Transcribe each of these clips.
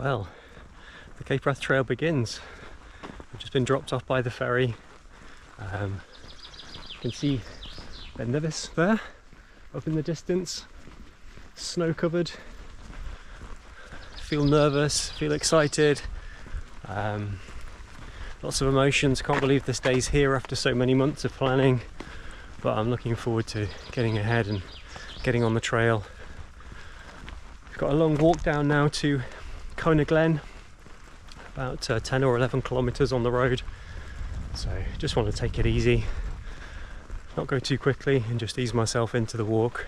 Well, the Cape Wrath trail begins. I've just been dropped off by the ferry. You can see Ben Nevis there, up in the distance, snow covered. Feel nervous, feel excited, lots of emotions. Can't believe this day's here after so many months of planning, but I'm looking forward to getting ahead and getting on the trail. We've got a long walk down now to Glen, about 10 or 11 kilometers on the road, so just want to take it easy, not go too quickly, and just ease myself into the walk.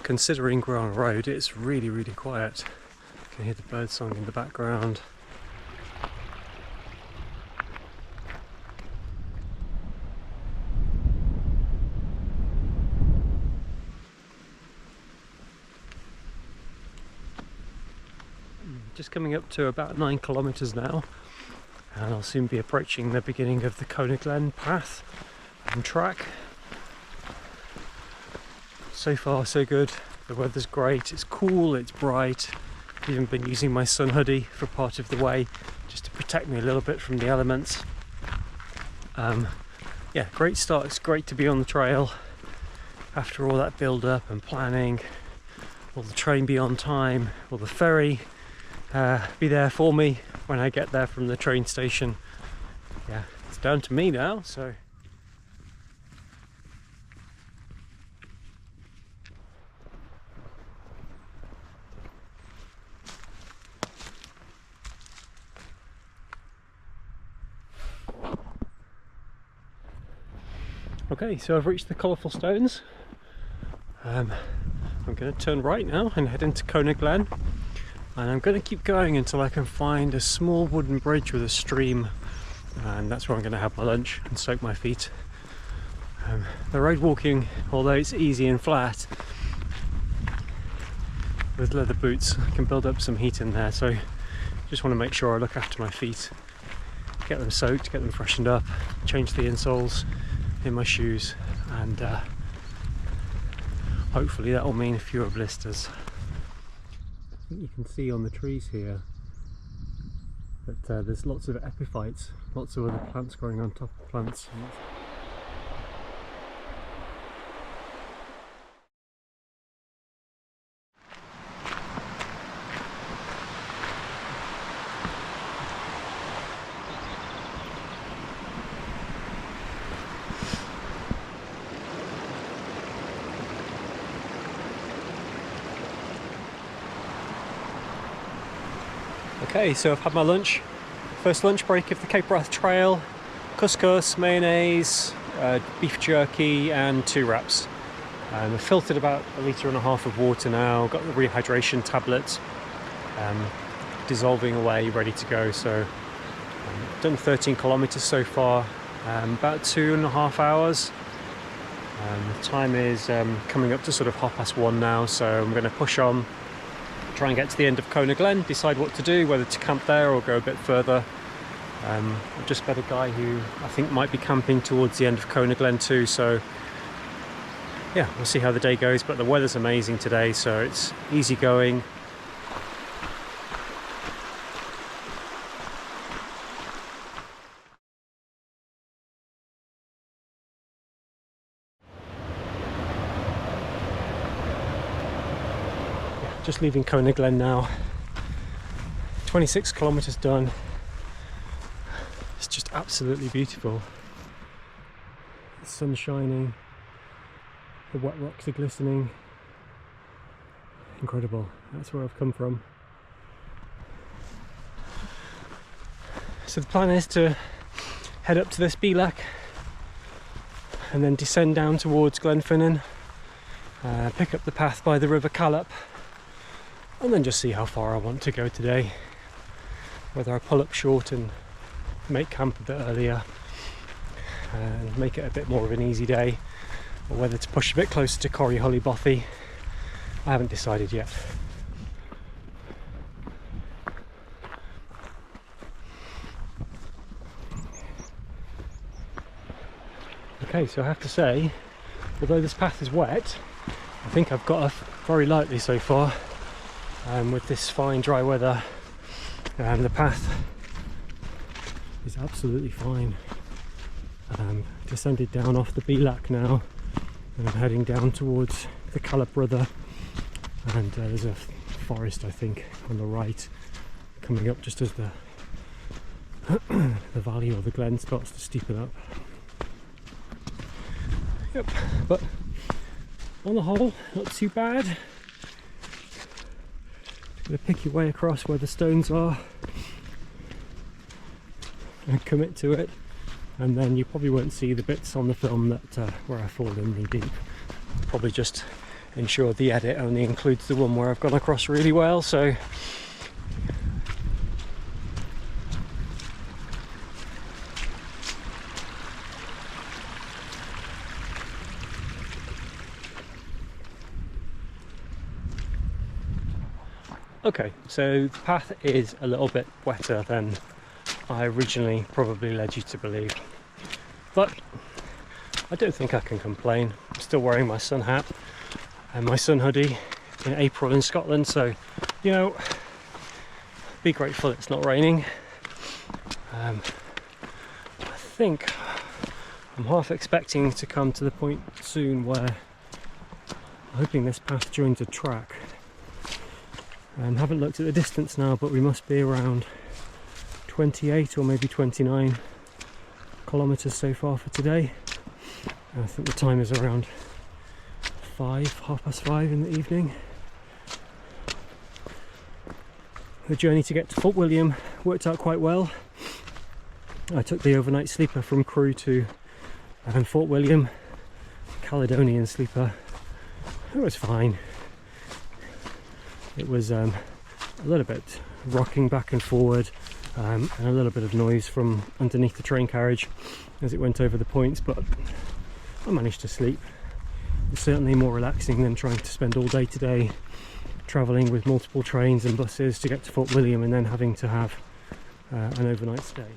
Considering we're on a road, it's really quiet. You can hear the bird song in the background. Just coming up to about 9 kilometers now, and I'll soon be approaching the beginning of the Glen path and track. So far so good, the weather's great, it's cool, it's bright. I've even been using my sun hoodie for part of the way just to protect me a little bit from the elements. Yeah, great start. It's great to be on the trail after all that build up and planning. Will the train be on time? Will the ferry be there for me when I get there from the train station? Yeah, it's down to me now, so okay, so I've reached the colourful stones. I'm going to turn right now and head into Glen, and I'm going to keep going until I can find a small wooden bridge with a stream, and that's where I'm going to have my lunch and soak my feet. The road walking, although it's easy and flat, with leather boots I can build up some heat in there, so just want to make sure I look after my feet, get them soaked, get them freshened up, change the insoles in my shoes, and hopefully that will mean fewer blisters. I think you can see on the trees here that there's lots of epiphytes, lots of other plants growing on top of plants. Okay, so I've had my lunch. First lunch break of the Cape Wrath Trail. Couscous, mayonnaise, beef jerky and 2 wraps. I've filtered about 1.5 litres of water now, got the rehydration tablets dissolving away, ready to go. So I've done 13 kilometres so far, about 2.5 hours. The time is coming up to sort of 1:30 now, so I'm going to push on, try and get to the end of Glen, decide what to do, whether to camp there or go a bit further. I've just met a guy who I think might be camping towards the end of Glen too, so yeah, we'll see how the day goes, but the weather's amazing today, so it's easy going. Just leaving Glen now, 26 kilometers done. It's just absolutely beautiful. The sun's shining, the wet rocks are glistening. Incredible, that's where I've come from. So the plan is to head up to this Belak and then descend down towards Glenfinnan, pick up the path by the River Callap, and then just see how far I want to go today. Whether I pull up short and make camp a bit earlier and make it a bit more of an easy day, or whether to push a bit closer to Corryhully Bothy. I haven't decided yet. Okay, so I have to say, although this path is wet, I think I've got off very lightly so far. With this fine dry weather, the path is absolutely fine. Descended down off the Bilac now, and I'm heading down towards the Cape Wrath, and there's a forest, I think, on the right, coming up just as the the valley or the glen starts to steepen up. Yep, but on the whole, not too bad. Just going to pick your way across where the stones are and commit to it, and then you probably won't see the bits on the film that where I fall in knee deep. Probably just ensure the edit only includes the one where I've gone across really well. So okay, so the path is a little bit wetter than I originally probably led you to believe, but I don't think I can complain. I'm still wearing my sun hat and my sun hoodie in April in Scotland, so you know, be grateful it's not raining. I think I'm half expecting to come to the point soon where I'm hoping this path joins a track. Haven't looked at the distance now, but we must be around 28 or maybe 29 kilometres so far for today. I think the time is around 5:30 in the evening. The journey to get to Fort William worked out quite well. I took the overnight sleeper from Crewe to Fort William, Caledonian sleeper. It was fine. It was a little bit rocking back and forward, and a little bit of noise from underneath the train carriage as it went over the points, but I managed to sleep. It's certainly more relaxing than trying to spend all day today travelling with multiple trains and buses to get to Fort William and then having to have an overnight stay.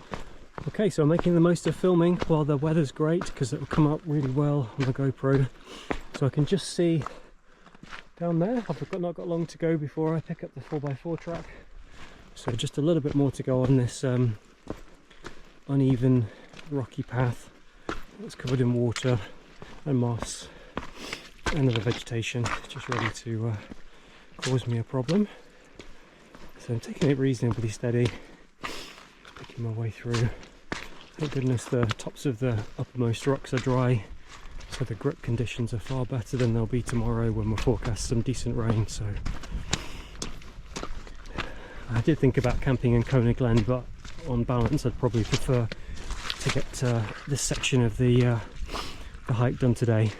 Okay, so I'm making the most of filming while the weather's great, because it will come up really well on the GoPro. So I can just see down there. I've not got long to go before I pick up the 4x4 track, so just a little bit more to go on this uneven rocky path that's covered in water and moss and other vegetation, just ready to cause me a problem. So I'm taking it reasonably steady, picking my way through. Thank goodness the tops of the uppermost rocks are dry, so the grip conditions are far better than they'll be tomorrow when we're forecast some decent rain. So I did think about camping in Glen, but on balance I'd probably prefer to get this section of the hike done today.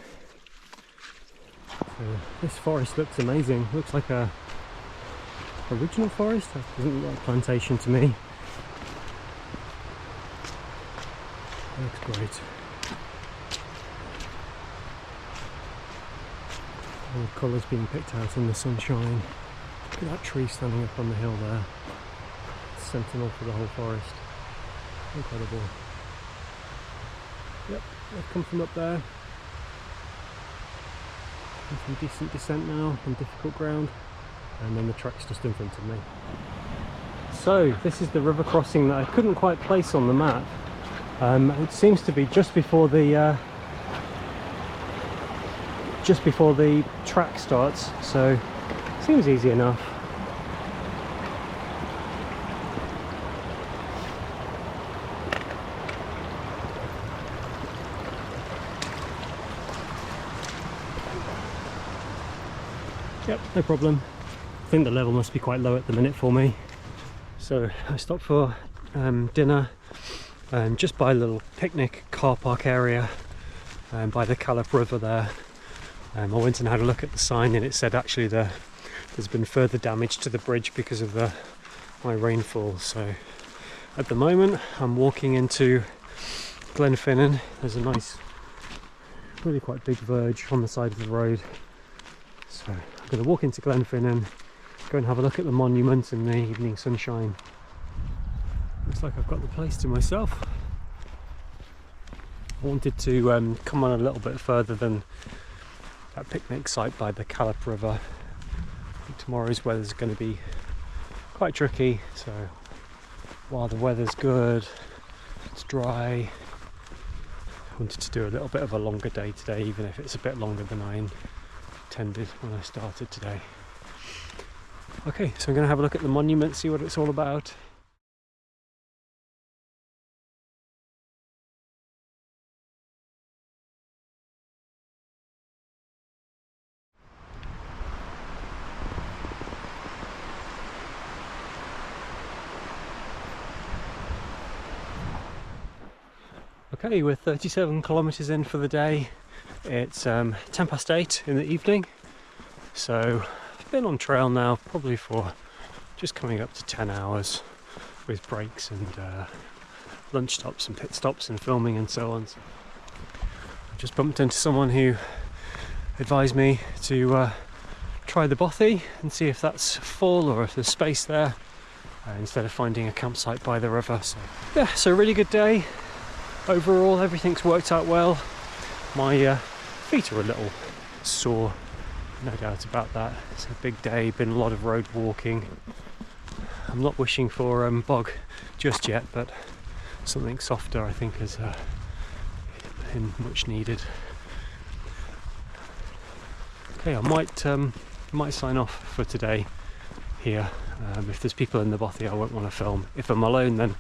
So this forest looks amazing. Looks like a original forest. That doesn't look like plantation to me. Looks great. All the colours being picked out in the sunshine. Look at that tree standing up on the hill there. Sentinel for the whole forest. Incredible. Yep, I've come from up there. Some decent descent now on difficult ground, and then the track's just in front of me. So this is the river crossing that I couldn't quite place on the map. It seems to be just before the track starts, so seems easy enough. Yep, no problem. I think the level must be quite low at the minute for me. So I stopped for dinner just by a little picnic car park area by the Cape River there. I went and had a look at the sign, and it said actually there's been further damage to the bridge because of the high rainfall. So at the moment I'm walking into Glenfinnan. There's a nice, really quite big verge on the side of the road. So I'm going to walk into Glenfinnan, go and have a look at the monument in the evening sunshine. Looks like I've got the place to myself. I wanted to come on a little bit further than that picnic site by the Calip River. I think tomorrow's weather's going to be quite tricky, so while the weather's good, it's dry, I wanted to do a little bit of a longer day today, even if it's a bit longer than I intended when I started today. Okay, so I'm going to have a look at the monument, see what it's all about. Okay, we're 37 kilometres in for the day. It's 10 past 8 in the evening, so I've been on trail now probably for just coming up to 10 hours with breaks and lunch stops and pit stops and filming and so on. I've just bumped into someone who advised me to try the Bothy and see if that's full or if there's space there instead of finding a campsite by the river. So yeah, so a really good day. Overall, everything's worked out well. My feet are a little sore, no doubt about that. It's a big day, been a lot of road walking. I'm not wishing for bog just yet, but something softer I think is been much needed. Okay, I might sign off for today here. If there's people in the Bothy, I won't want to film. If I'm alone, then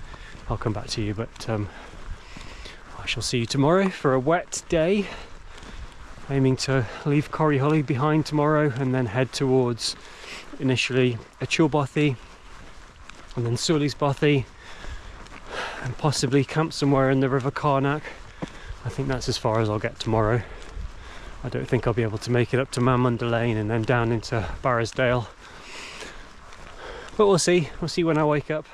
I'll come back to you, but I shall see you tomorrow for a wet day. Aiming to leave Corryhully behind tomorrow and then head towards initially Cicerone Bothy and then Sully's Bothy and possibly camp somewhere in the River Carnac. I think that's as far as I'll get tomorrow. I don't think I'll be able to make it up to Manmunda Lane and then down into Barrisdale. But we'll see when I wake up.